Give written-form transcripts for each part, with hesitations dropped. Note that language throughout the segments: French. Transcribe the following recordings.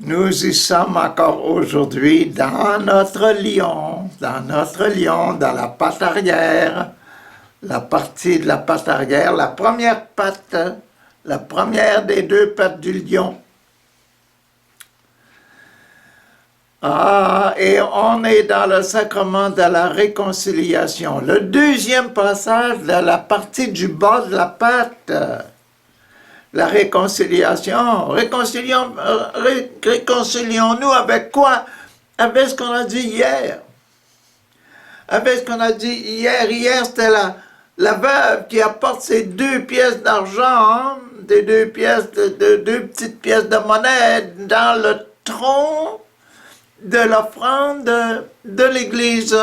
Nous y sommes encore aujourd'hui dans notre lion, dans la patte arrière, la partie de la patte arrière, la première patte, la première des deux pattes du lion. Et on est dans le sacrement de la réconciliation. Le deuxième passage de la partie du bas de la patte. La réconciliation. Réconcilions-nous avec quoi? Avec ce qu'on a dit hier. Avec ce qu'on a dit hier. Hier, c'était la veuve qui apporte ses 2 pièces d'argent, hein, des 2 pièces, deux petites pièces de monnaie dans le tronc de l'offrande de l'Église.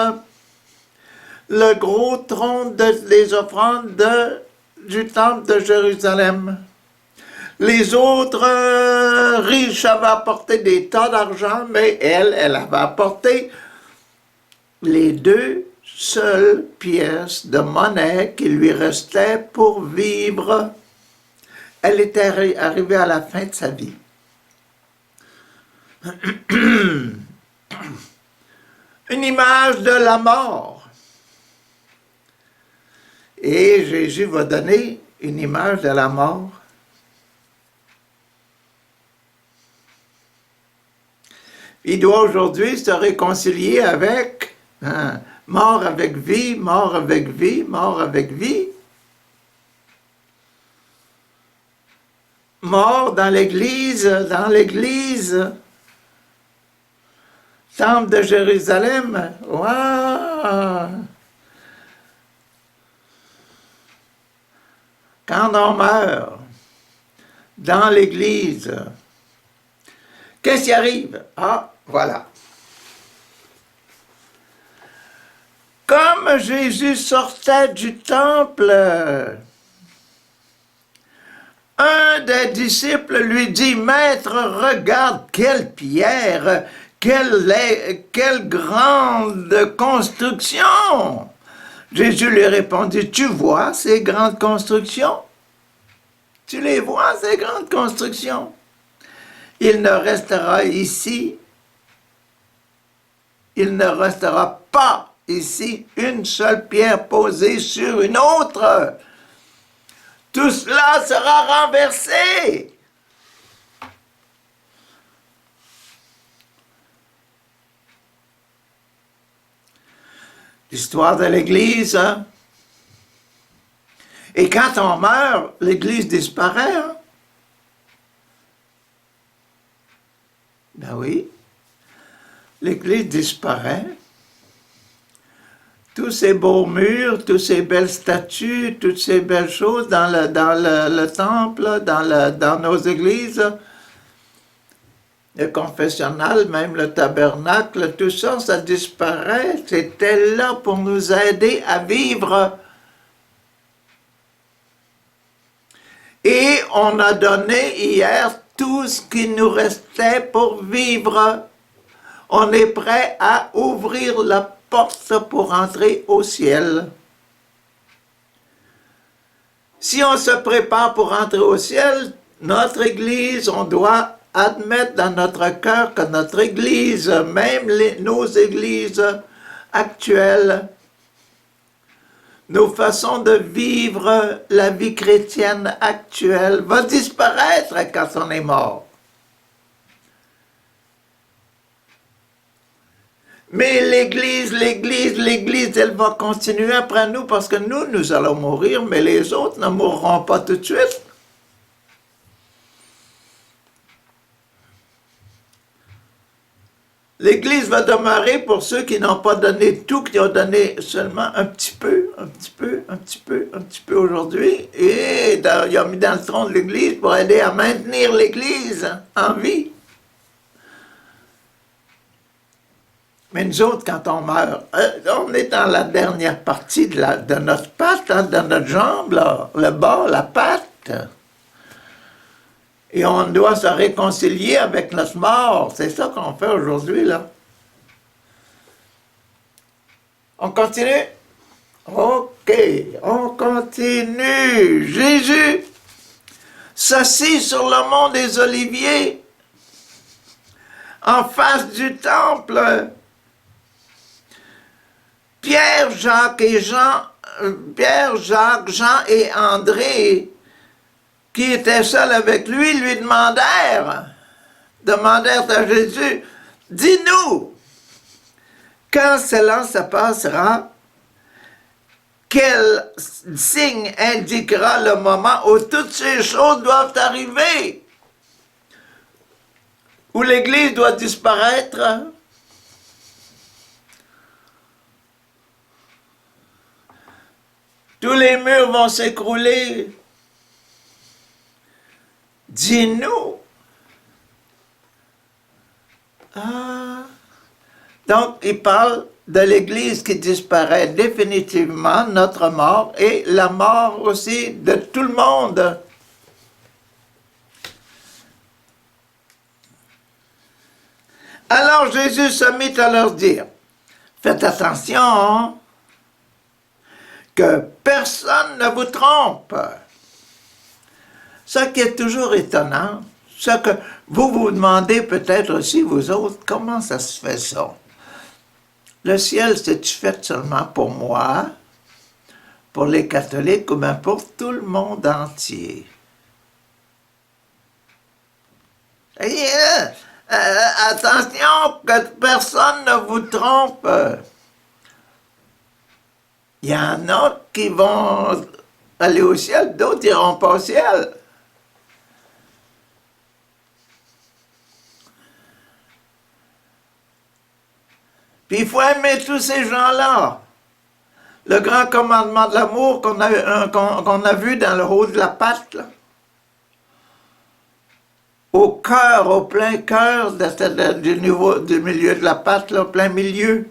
Le gros tronc des offrandes du temple de Jérusalem. Les autres riches avaient apporté des tas d'argent, mais elle avait apporté les 2 seules pièces de monnaie qui lui restaient pour vivre. Elle était arrivée à la fin de sa vie. Une image de la mort. Et Jésus va donner une image de la mort. Il doit aujourd'hui se réconcilier avec mort avec vie, mort avec vie, mort avec vie. Mort dans l'Église, Temple de Jérusalem. Wow! Quand on meurt dans l'Église, qu'est-ce qui arrive? Voilà. Comme Jésus sortait du temple, un des disciples lui dit, « Maître, regarde quelle pierre, quelle grande construction! » Jésus lui répondit, « Tu vois ces grandes constructions? Tu les vois, ces grandes constructions? Il ne restera ici, il ne restera pas ici une seule pierre posée sur une autre. Tout cela sera renversé. » L'histoire de l'Église, hein? Et quand on meurt, l'Église disparaît, hein? Ben oui, l'Église disparaît. Tous ces beaux murs, toutes ces belles statues, toutes ces belles choses dans le temple, dans nos églises, le confessionnal, même le tabernacle, tout ça, ça disparaît. C'était là pour nous aider à vivre. Et on a donné hier tout ce qui nous restait pour vivre. On est prêt à ouvrir la porte pour entrer au ciel. Si on se prépare pour entrer au ciel, notre Église, on doit admettre dans notre cœur que notre Église, même nos Églises actuelles, nos façons de vivre la vie chrétienne actuelle va disparaître quand on est mort. Mais l'Église, elle va continuer après nous parce que nous allons mourir, mais les autres ne mourront pas tout de suite. L'Église va demeurer pour ceux qui n'ont pas donné tout, qui ont donné seulement un petit peu aujourd'hui. Et il a mis dans le tronc de l'Église pour aider à maintenir l'Église en vie. Mais nous autres, quand on meurt, on est dans la dernière partie de notre patte, hein, de notre jambe, là, le bas, la patte. Et on doit se réconcilier avec notre mort. C'est ça qu'on fait aujourd'hui, là. On continue? OK, on continue. Jésus s'assit sur le mont des Oliviers en face du temple. Pierre, Jacques, Jean et André, qui étaient seuls avec lui, lui demandèrent à Jésus, « Dis-nous, quand cela se passera, quel signe indiquera le moment où toutes ces choses doivent arriver, où l'Église doit disparaître? » Tous les murs vont s'écrouler. Dis-nous. Ah. Donc, il parle de l'Église qui disparaît définitivement, notre mort, et la mort aussi de tout le monde. Alors Jésus se mit à leur dire, « Faites attention, que personne ne vous trompe. » Ce qui est toujours étonnant, ce que vous vous demandez peut-être aussi, vous autres, comment ça se fait ça? Le ciel, c'est-tu fait seulement pour moi, pour les catholiques, ou bien pour tout le monde entier? Et, attention, que personne ne vous trompe. Il y en a qui vont aller au ciel, d'autres n'iront pas au ciel. Puis il faut aimer tous ces gens-là. Le grand commandement de l'amour qu'on a vu dans le haut de la patte, là. Au cœur, au plein cœur du milieu de la patte, là, au plein milieu.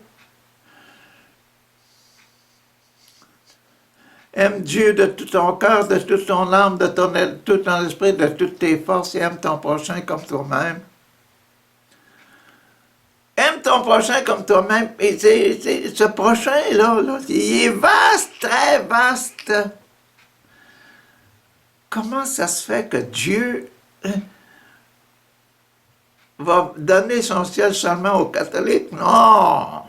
Aime Dieu de tout ton cœur, de toute ton âme, de tout ton esprit, de toutes tes forces, et aime ton prochain comme toi-même. Aime ton prochain comme toi-même. Et ce prochain-là, il est vaste, très vaste. Comment ça se fait que Dieu va donner son ciel seulement aux catholiques? Non!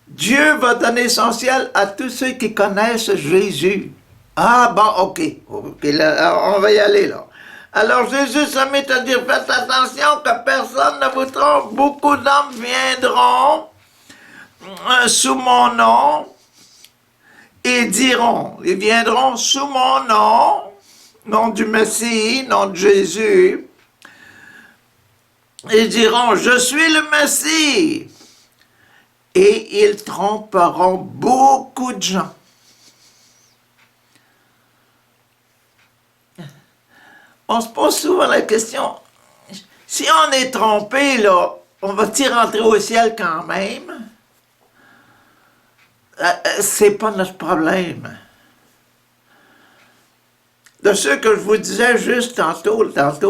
Dieu va donner son ciel à tous ceux qui connaissent Jésus. Ah bon, ok, là, on va y aller là. Alors Jésus se met à dire, faites attention que personne ne vous trompe. Beaucoup d'hommes viendront sous mon nom et diront, ils viendront sous mon nom du Messie, nom de Jésus, et diront, je suis le Messie. Et ils tromperont beaucoup de gens. On se pose souvent la question, si on est trompé, là, on va-t-il rentrer au ciel quand même? C'est pas notre problème. De ce que je vous disais juste tantôt là, tout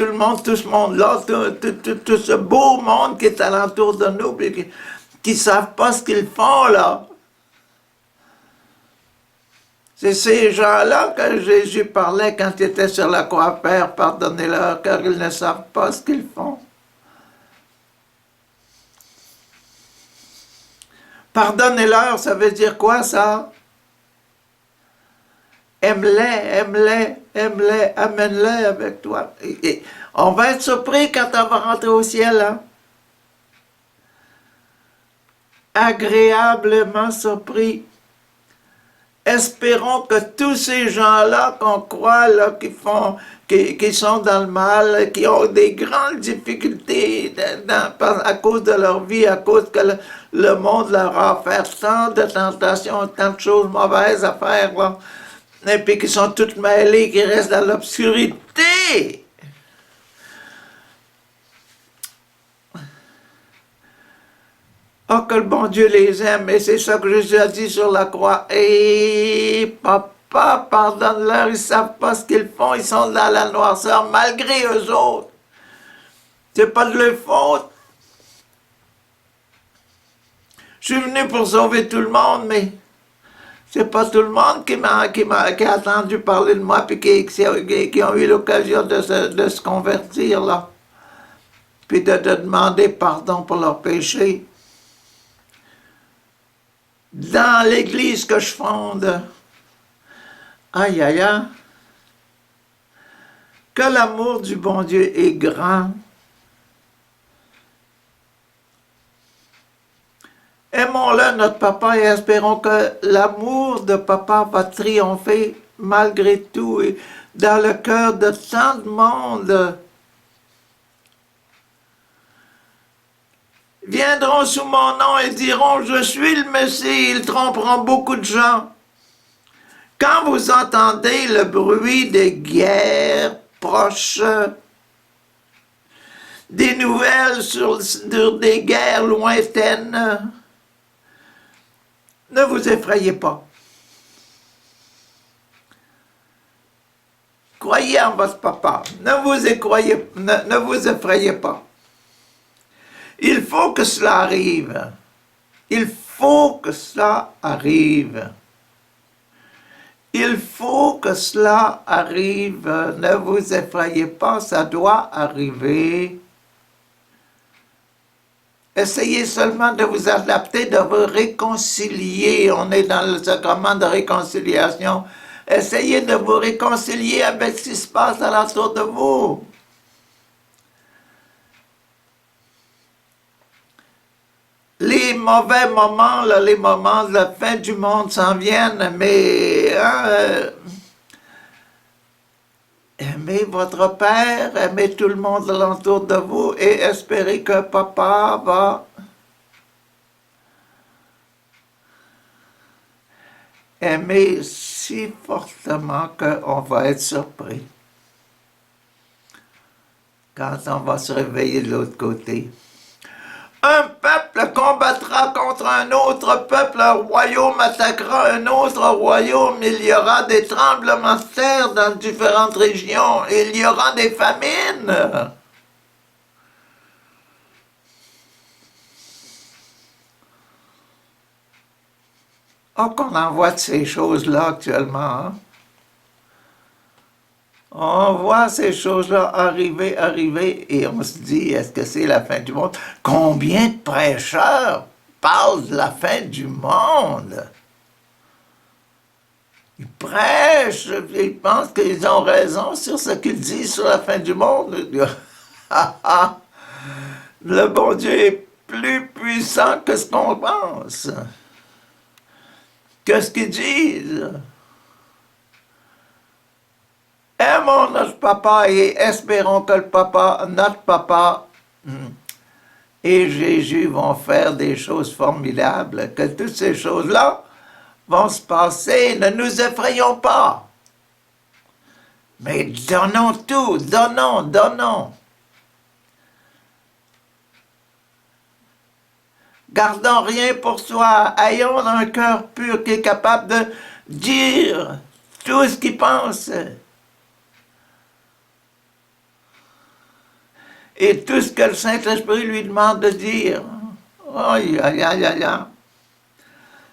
le monde, tout ce monde-là, tout ce beau monde qui est alentour de nous, puis qui ne savent pas ce qu'ils font, là. C'est ces gens-là que Jésus parlait quand il était sur la croix. Père, pardonnez-leur, car ils ne savent pas ce qu'ils font. Pardonnez-leur, ça veut dire quoi, ça? Aime-les, amène-les avec toi. Et on va être surpris quand on va rentrer au ciel, hein? Agréablement surpris. Espérons que tous ces gens-là qu'on croit, là, qui sont dans le mal, qui ont des grandes difficultés à cause de leur vie, à cause que le monde leur a offert tant de tentations, tant de choses mauvaises à faire, là, et puis qui sont toutes mêlées, qui restent dans l'obscurité. Oh, que le bon Dieu les aime, et c'est ça que Jésus a dit sur la croix. Et papa, pardonne-leur, ils ne savent pas ce qu'ils font, ils sont dans la noirceur, malgré eux autres. C'est pas de leur faute. Je suis venu pour sauver tout le monde, mais C'est pas tout le monde qui a entendu parler de moi puis qui ont eu l'occasion de se convertir, là. Puis de demander pardon pour leurs péchés. Dans l'église que je fonde, aïe aïe aïe, que l'amour du bon Dieu est grand. Aimons-le, notre papa, et espérons que l'amour de papa va triompher malgré tout et dans le cœur de tant de monde. Viendront sous mon nom et diront « Je suis le Messie », ils tromperont beaucoup de gens. Quand vous entendez le bruit des guerres proches, des nouvelles sur des guerres lointaines, ne vous effrayez pas. Croyez en votre papa. Ne vous effrayez pas. Il faut que cela arrive. Il faut que cela arrive. Il faut que cela arrive. Ne vous effrayez pas, ça doit arriver. Essayez seulement de vous adapter, de vous réconcilier. On est dans le sacrement de réconciliation. Essayez de vous réconcilier avec ce qui se passe alentour de vous. Les mauvais moments, là, les moments de la fin du monde s'en viennent, mais aimez votre Père, aimez tout le monde alentour de vous et espérez que papa va aimer si fortement qu'on va être surpris quand on va se réveiller de l'autre côté. Un peuple combattra contre un autre peuple, un royaume attaquera un autre royaume, il y aura des tremblements de terre dans différentes régions, il y aura des famines. Oh, qu'on en voit de ces choses-là actuellement, hein? On voit ces choses-là arriver, et on se dit, est-ce que c'est la fin du monde? Combien de prêcheurs parlent de la fin du monde? Ils prêchent, ils pensent qu'ils ont raison sur ce qu'ils disent sur la fin du monde. Le bon Dieu est plus puissant que ce qu'on pense, que ce qu'ils disent. Aimons notre papa et espérons que notre papa et Jésus vont faire des choses formidables, que toutes ces choses-là vont se passer. Ne nous effrayons pas, mais donnons tout, donnons. Gardons rien pour soi, ayons un cœur pur qui est capable de dire tout ce qu'il pense. Et tout ce que le Saint-Esprit lui demande de dire. Aïe, aïe, aïe, aïe, aïe.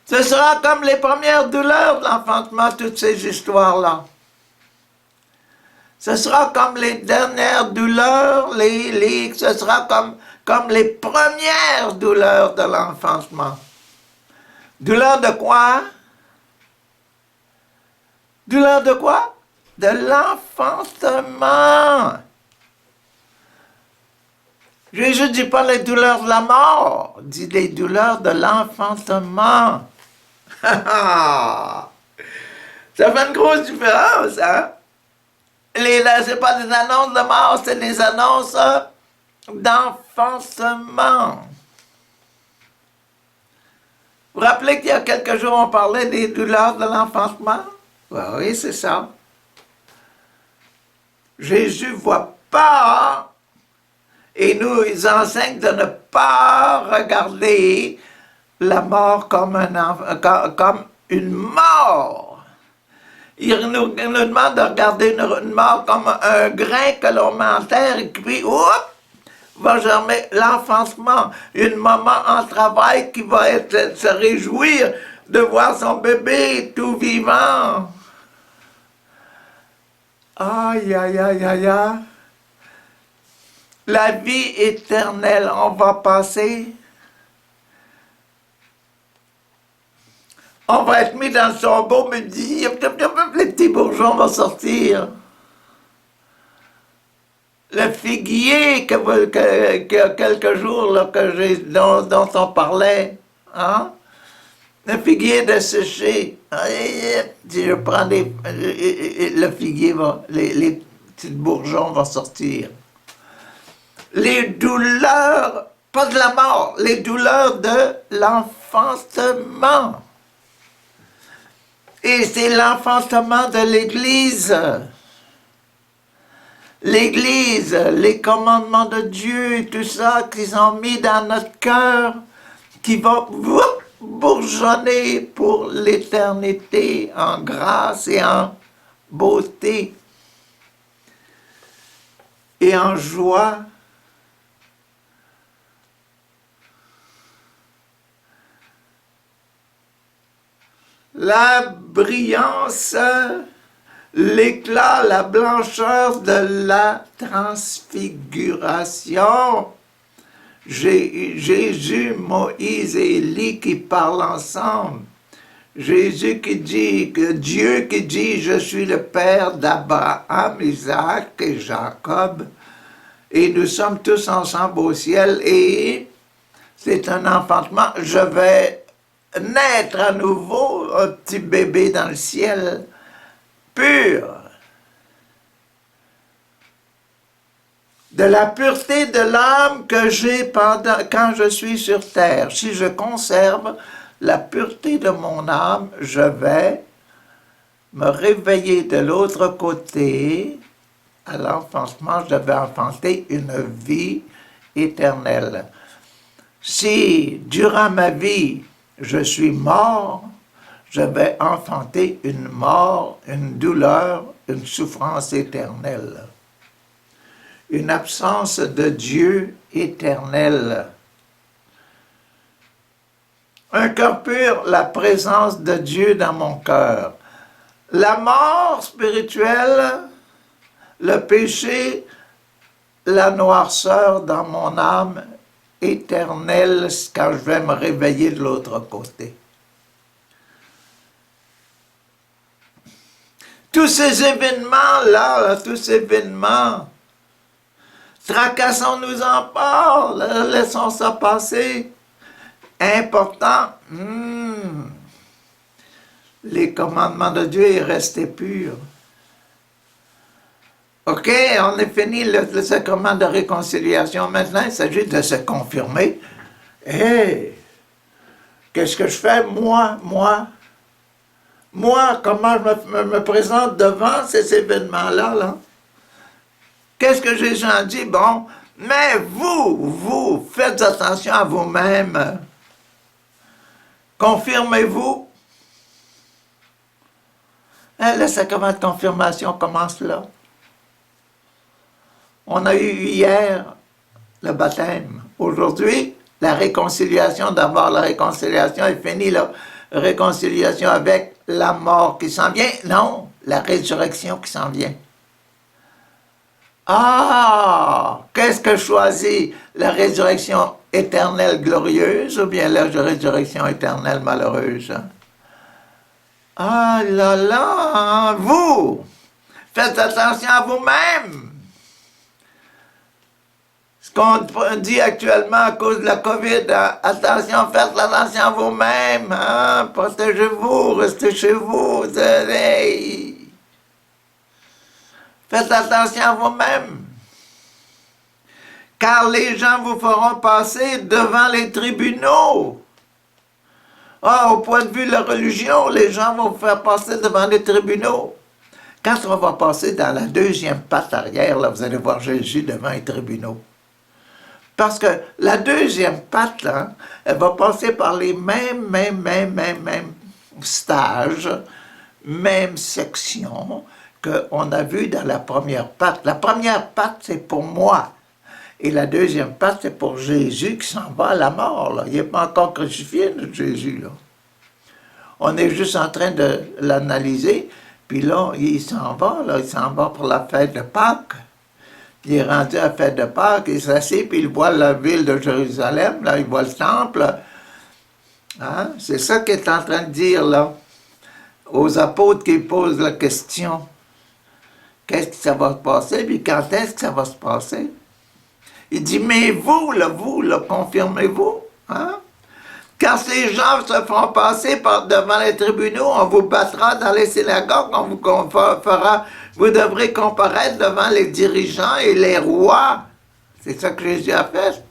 Ce sera comme les premières douleurs de l'enfantement, toutes ces histoires-là. Ce sera comme les dernières douleurs, ce sera comme les premières douleurs de l'enfantement. Douleur de quoi? Douleur de quoi? De l'enfantement. Jésus ne dit pas les douleurs de la mort, il dit les douleurs de l'enfantement. Ça fait une grosse différence, hein? C'est pas des annonces de mort, c'est des annonces d'enfantement. Vous vous rappelez qu'il y a quelques jours, on parlait des douleurs de l'enfantement? Oui, c'est ça. Jésus ne voit pas et nous enseigne de ne pas regarder la mort comme une mort. Il nous demande de regarder une mort comme un grain que l'on met en terre et puis, va germer l'enfantement. Une maman en travail qui va se réjouir de voir son bébé tout vivant. Aïe, aïe, aïe, aïe, aïe. La vie éternelle, on va passer. On va être mis dans son beau midi. Les petits bourgeons vont sortir. Le figuier qu'il y a quelques jours là, dont on parlait. Hein? Le figuier desséché. Si je prends le figuier, les petits bourgeons vont sortir. Les douleurs, pas de la mort, les douleurs de l'enfantement. Et c'est l'enfantement de l'Église. L'Église, les commandements de Dieu et tout ça qu'ils ont mis dans notre cœur, qui vont bourgeonner pour l'éternité en grâce et en beauté et en joie. La brillance, l'éclat, la blancheur de la transfiguration. Jésus, Moïse et Élie qui parlent ensemble. Jésus qui dit, que Dieu qui dit, je suis le Père d'Abraham, Isaac et Jacob, et nous sommes tous ensemble au ciel, et c'est un enfantement, je vais naître à nouveau, un petit bébé dans le ciel, pur. De la pureté de l'âme que j'ai quand je suis sur terre. Si je conserve la pureté de mon âme, je vais me réveiller de l'autre côté. À l'enfantement, je vais enfanter une vie éternelle. Si, durant ma vie, je suis mort, je vais enfanter une mort, une douleur, une souffrance éternelle. Une absence de Dieu éternel. Un cœur pur, la présence de Dieu dans mon cœur. La mort spirituelle, le péché, la noirceur dans mon âme éternelle quand je vais me réveiller de l'autre côté. Tous ces événements-là, tous ces événements, tracassons-nous en part, laissons ça passer. Important, les commandements de Dieu est resté pur. OK, on est fini le sacrement de réconciliation. Maintenant, il s'agit de se confirmer. Hey, qu'est-ce que je fais, moi, comment je me présente devant ces événements-là, là? Qu'est-ce que Jésus en dit? Bon, mais vous, faites attention à vous-même. Confirmez-vous. Le sacrement de confirmation commence là. On a eu hier le baptême. Aujourd'hui, la réconciliation. D'abord, la réconciliation est finie, la réconciliation avec la mort qui s'en vient. Non, la résurrection qui s'en vient. Ah, qu'est-ce que je choisis? La résurrection éternelle glorieuse ou bien la résurrection éternelle malheureuse? Ah là là, vous, faites attention à vous-même. Ce qu'on dit actuellement à cause de la COVID, attention, faites attention à vous-même, hein? Protégez-vous, restez chez vous. Faites attention à vous-même. Car les gens vous feront passer devant les tribunaux. Ah, au point de vue de la religion, les gens vont vous faire passer devant les tribunaux. Quand on va passer dans la deuxième patte arrière, là, vous allez voir Jésus devant les tribunaux. Parce que la deuxième patte, là, elle va passer par les mêmes stages, mêmes sections qu'on a vu dans la première patte. La première patte, c'est pour moi. Et la deuxième patte, c'est pour Jésus qui s'en va à la mort. Là. Il n'est pas encore crucifié, notre Jésus. Là. On est juste en train de l'analyser. Puis là, il s'en va pour la fête de Pâques. Il est rendu à la fête de Pâques, il s'assied, puis il voit la ville de Jérusalem, là, il voit le temple. Hein? C'est ça qu'il est en train de dire, là, aux apôtres qui posent la question. Qu'est-ce que ça va se passer, puis quand est-ce que ça va se passer? Il dit, mais vous, là, confirmez-vous, hein? Quand ces gens se feront passer devant les tribunaux, on vous battra dans les synagogues, on vous fera, vous devrez comparaître devant les dirigeants et les rois. C'est ça que Jésus a fait.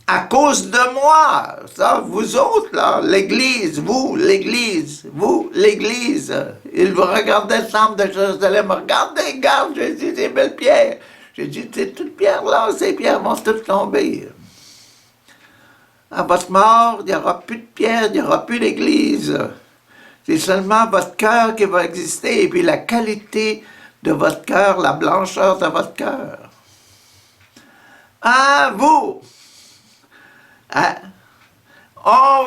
À cause de moi, ça, vous autres, là, l'Église, vous, l'Église, il vous regardait le temple de Jérusalem, regardez, regarde, Jésus, ces belles pierres. J'ai dit, c'est toutes pierres là, ces pierres vont toutes tomber. À votre mort, il n'y aura plus de pierre, il n'y aura plus d'église. C'est seulement votre cœur qui va exister, et puis la qualité de votre cœur, la blancheur de votre cœur. Ah, vous! Ah,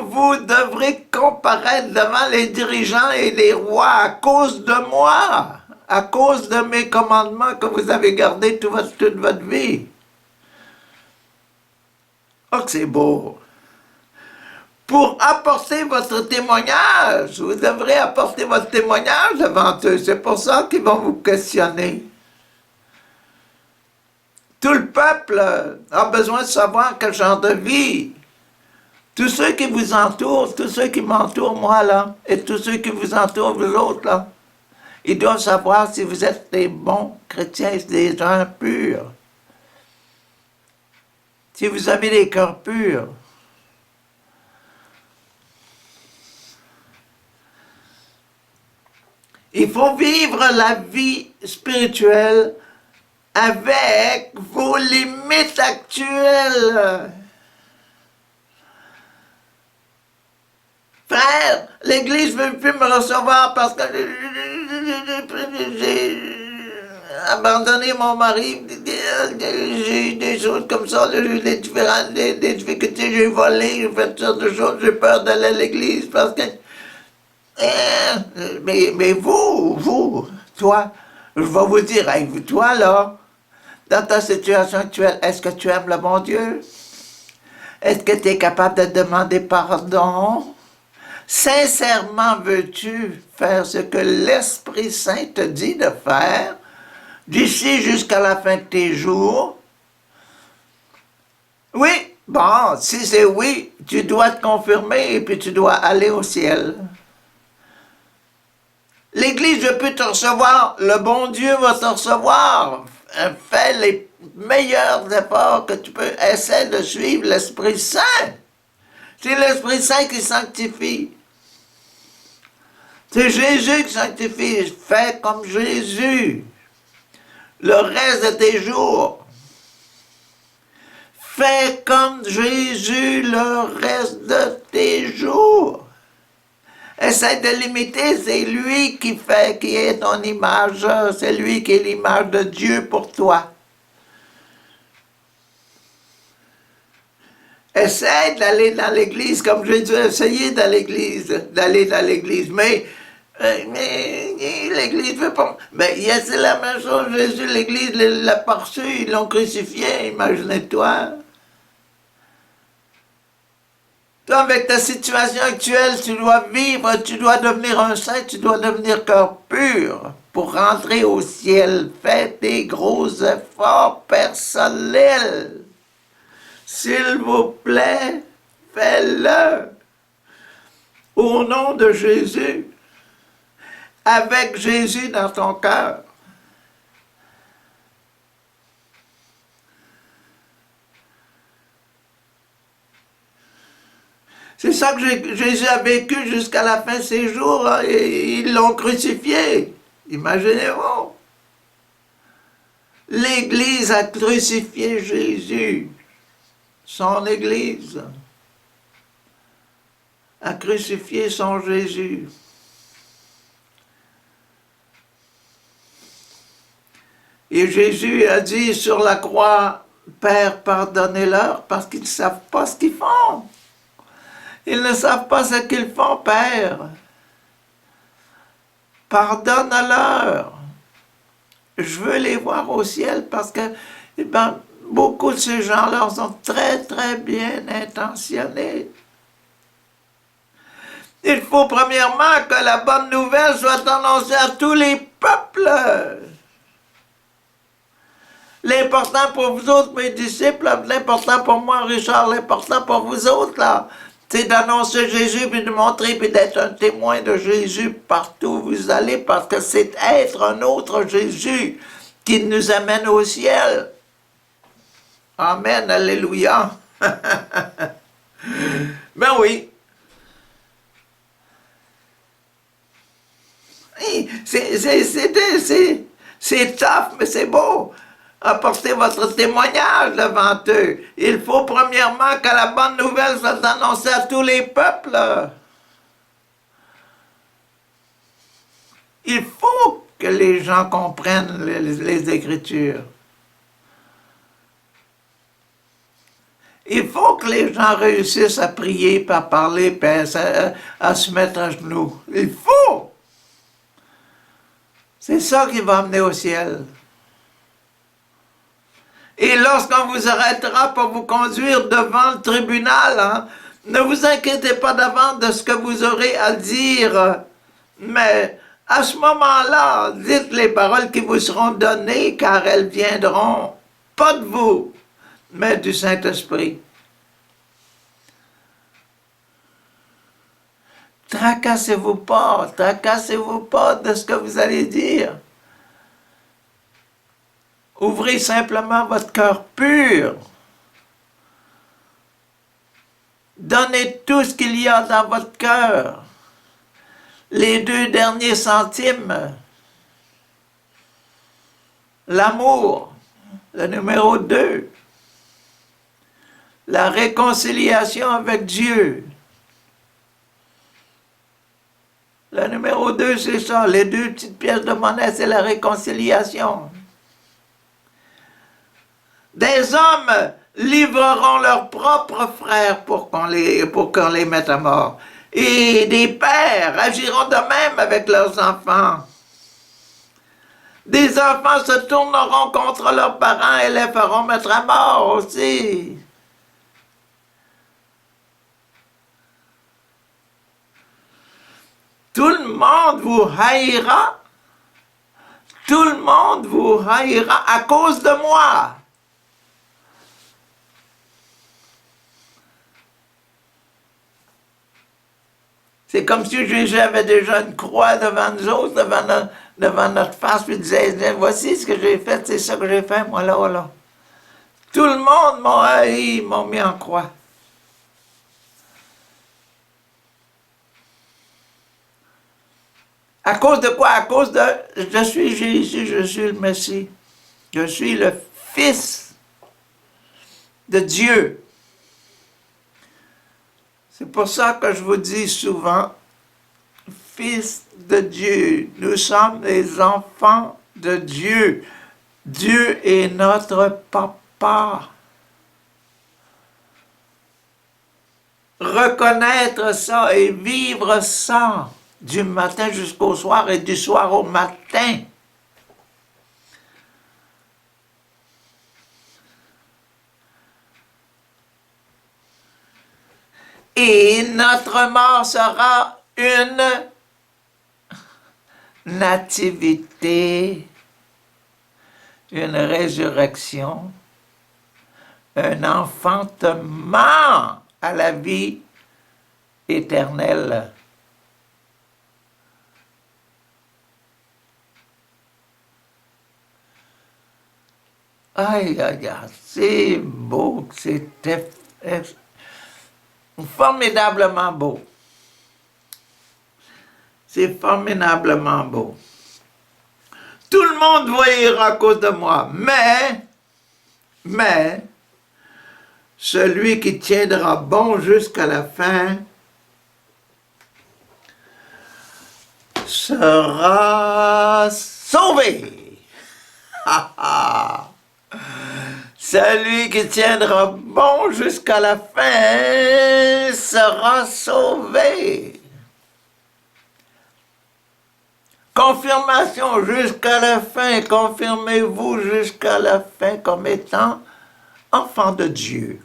vous devrez comparaître devant les dirigeants et les rois à cause de moi, à cause de mes commandements que vous avez gardés toute votre vie. Oh, que c'est beau! Pour apporter votre témoignage. Vous devrez apporter votre témoignage devant eux. C'est pour ça qu'ils vont vous questionner. Tout le peuple a besoin de savoir quel genre de vie. Tous ceux qui vous entourent, tous ceux qui m'entourent, moi, là, et tous ceux qui vous entourent, vous autres, là, ils doivent savoir si vous êtes des bons chrétiens, des gens purs. Si vous avez des cœurs purs. Il faut vivre la vie spirituelle avec vos limites actuelles. Frère, l'Église ne veut plus me recevoir parce que j'ai abandonné mon mari. J'ai eu des choses comme ça, j'ai eu des difficultés, j'ai volé, j'ai fait toutes sortes de choses, j'ai peur d'aller à l'Église parce que... Mais vous, toi, je vais vous dire, toi là, dans ta situation actuelle, est-ce que tu aimes le bon Dieu? Est-ce que tu es capable de demander pardon? Sincèrement, veux-tu faire ce que l'Esprit Saint te dit de faire d'ici jusqu'à la fin de tes jours? Oui, bon, si c'est oui, tu dois te confirmer et puis tu dois aller au ciel. L'Église peut te recevoir, le bon Dieu va te recevoir. Fais les meilleurs efforts que tu peux. Essaie de suivre l'Esprit Saint. C'est l'Esprit Saint qui sanctifie. C'est Jésus qui sanctifie. Fais comme Jésus. Le reste de tes jours. Fais comme Jésus le reste de tes jours. Essaie de l'imiter, c'est lui qui est ton image, c'est lui qui est l'image de Dieu pour toi. Essaie d'aller dans l'église comme Jésus a essayé d'aller dans l'église, mais l'église veut pas. Mais c'est la même chose, Jésus, l'église l'a pas reçu, ils l'ont crucifié, imagine-toi. Toi, avec ta situation actuelle, tu dois vivre, tu dois devenir un saint, tu dois devenir cœur pur pour rentrer au ciel. Fais des gros efforts personnels. S'il vous plaît, fais-le. Au nom de Jésus, avec Jésus dans ton cœur. C'est ça que Jésus a vécu jusqu'à la fin de ses jours, hein, et ils l'ont crucifié. Imaginez-vous. L'Église a crucifié Jésus. Son Église a crucifié son Jésus. Et Jésus a dit sur la croix, Père, pardonnez-leur parce qu'ils ne savent pas ce qu'ils font. Ils ne savent pas ce qu'ils font, Père. Pardonne-leur. Je veux les voir au ciel parce que beaucoup de ces gens-là sont très, très bien intentionnés. Il faut premièrement que la bonne nouvelle soit annoncée à tous les peuples. L'important pour vous autres, mes disciples, l'important pour moi, Richard, l'important pour vous autres, là, c'est d'annoncer Jésus, puis de montrer, puis d'être un témoin de Jésus partout où vous allez, parce que c'est être un autre Jésus qui nous amène au ciel. Amen, alléluia. Ben oui. C'est tough, mais c'est beau. Apportez votre témoignage devant eux. Il faut premièrement que la bonne nouvelle soit annoncée à tous les peuples. Il faut que les gens comprennent les Écritures. Il faut que les gens réussissent à prier, à parler, à se mettre à genoux. Il faut. C'est ça qui va amener au ciel. Et lorsqu'on vous arrêtera pour vous conduire devant le tribunal, hein, ne vous inquiétez pas d'avance de ce que vous aurez à dire. Mais à ce moment-là, dites les paroles qui vous seront données, car elles viendront pas de vous, mais du Saint-Esprit. Tracassez-vous pas de ce que vous allez dire. Ouvrez simplement votre cœur pur. Donnez tout ce qu'il y a dans votre cœur. Les 2 derniers centimes. L'amour, le numéro 2. La réconciliation avec Dieu. Le numéro 2, c'est ça. Les 2 petites pièces de monnaie, c'est la réconciliation. Des hommes livreront leurs propres frères pour qu'on les mette à mort. Et des pères agiront de même avec leurs enfants. Des enfants se tourneront contre leurs parents et les feront mettre à mort aussi. Tout le monde vous haïra. Tout le monde vous haïra à cause de moi. C'est comme si Jésus avait déjà une croix devant nous autres, devant notre face, puis disait, voici ce que j'ai fait, c'est ça que j'ai fait, moi là, voilà. Tout le monde m'a haï, m'a mis en croix. À cause de quoi? À cause de, je suis Jésus, je suis le Messie. Je suis le Fils de Dieu. C'est pour ça que je vous dis souvent, Fils de Dieu, nous sommes les enfants de Dieu. Dieu est notre papa. Reconnaître ça et vivre ça du matin jusqu'au soir et du soir au matin. Et notre mort sera une nativité, une résurrection, un enfantement à la vie éternelle. Aïe, aïe, aïe, c'est beau, c'était formidablement beau. C'est formidablement beau. Tout le monde va rire à cause de moi, mais, celui qui tiendra bon jusqu'à la fin sera sauvé. Celui qui tiendra bon jusqu'à la fin sera sauvé. Confirmation jusqu'à la fin, confirmez-vous jusqu'à la fin comme étant enfant de Dieu.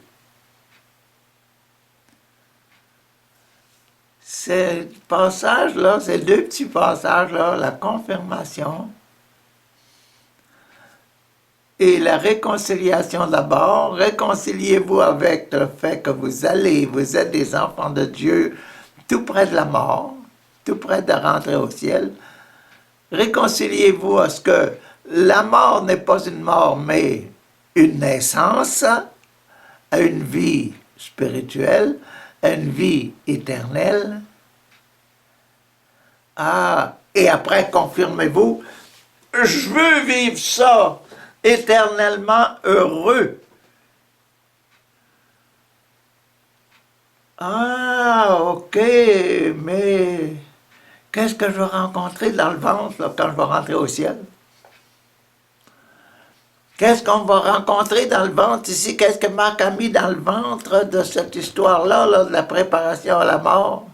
Ces passages-là, ces deux petits passages-là, la confirmation et la réconciliation d'abord. Réconciliez-vous avec le fait que vous êtes des enfants de Dieu tout près de la mort, tout près de rentrer au ciel. Réconciliez-vous à ce que la mort n'est pas une mort, mais une naissance à une vie spirituelle, à une vie éternelle. Ah, et après, confirmez-vous, je veux vivre ça, éternellement heureux. Ah, ok, mais qu'est-ce que je vais rencontrer dans le ventre là, quand je vais rentrer au ciel? Qu'est-ce qu'on va rencontrer dans le ventre ici? Qu'est-ce que Marc a mis dans le ventre de cette histoire-là, là, de la préparation à la mort?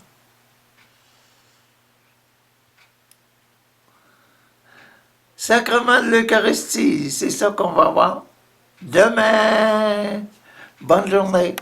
Sacrement de l'Eucharistie, c'est ça qu'on va voir demain. Bonne journée.